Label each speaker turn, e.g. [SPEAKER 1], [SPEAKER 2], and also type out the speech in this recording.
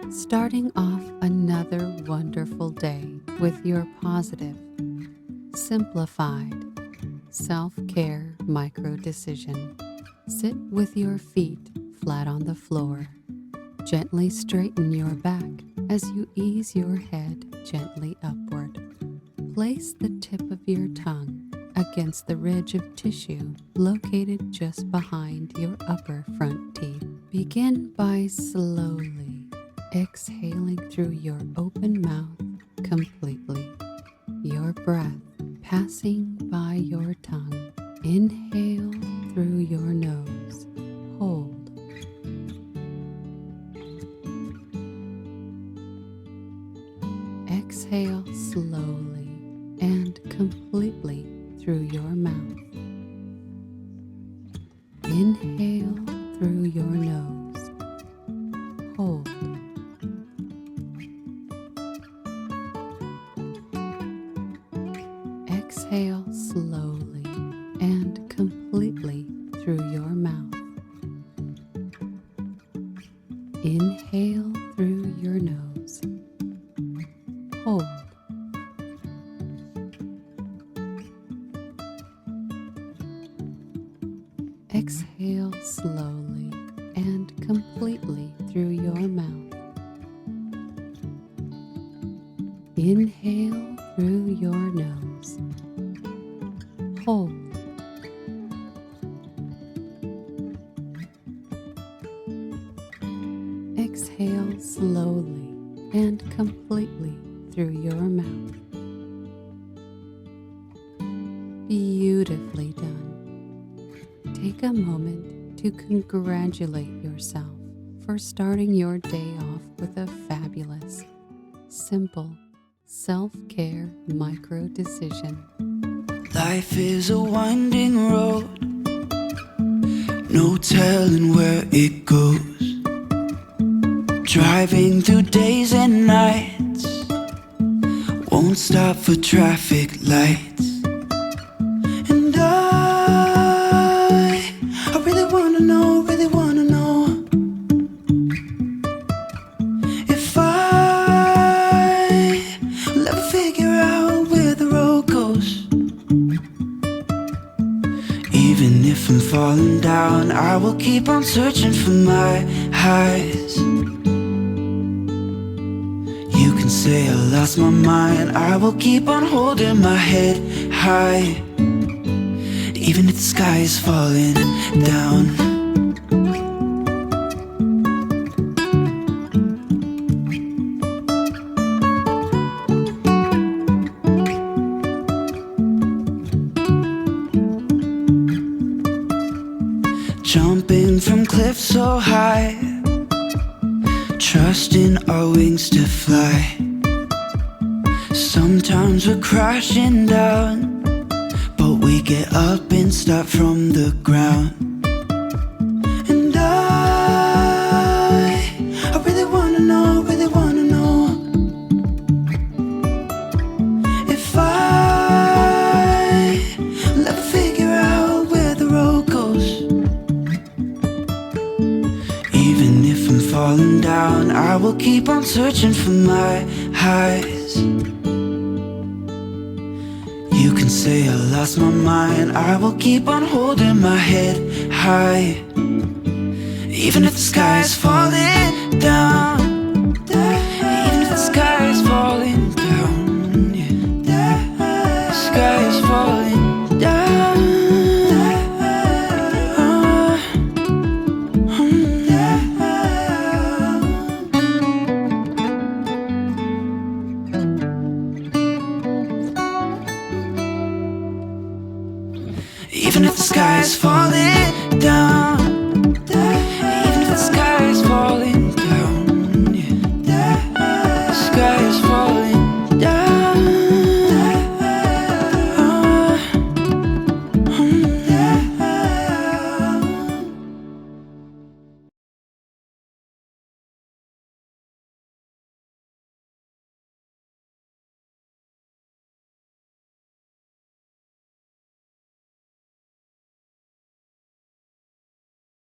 [SPEAKER 1] Starting off another wonderful day with your positive, simplified, self-care micro-decision. Sit with your feet flat on the floor. Gently straighten your back as you ease your head gently upward. Place the tip of your tongue against the ridge of tissue located just behind your upper front teeth. Begin by slowly exhaling through your open mouth completely, your breath passing by your tongue. Inhale through your nose. Hold. Exhale slowly and completely through your mouth. Inhale through your nose. Hold. Exhale slowly and completely through your mouth. Inhale through your nose. Hold. Exhale slowly and completely through your mouth. Inhale through your nose. Hold. Exhale slowly and completely through your mouth. Beautifully done. Take a moment to congratulate yourself for starting your day off with a fabulous, simple, self-care micro decision.
[SPEAKER 2] Life is a winding road, no telling where it goes. Driving through days and nights, won't stop for traffic lights. And I really wanna know if I'll ever figure out where the road goes. Even if I'm falling down, I will keep on searching for my highs. You can say I lost my mind, I will keep on holding my head high. Even if the sky is falling down. Jumping from cliffs so high, trusting our wings to fly. Sometimes we're crashing down, but we get up and start from the ground. And I really wanna know if I'll ever figure out where the road goes. Even if I'm falling down, I will keep on searching for my highs. You can say I lost my mind, I will keep on holding my head high. Even if the sky is falling down.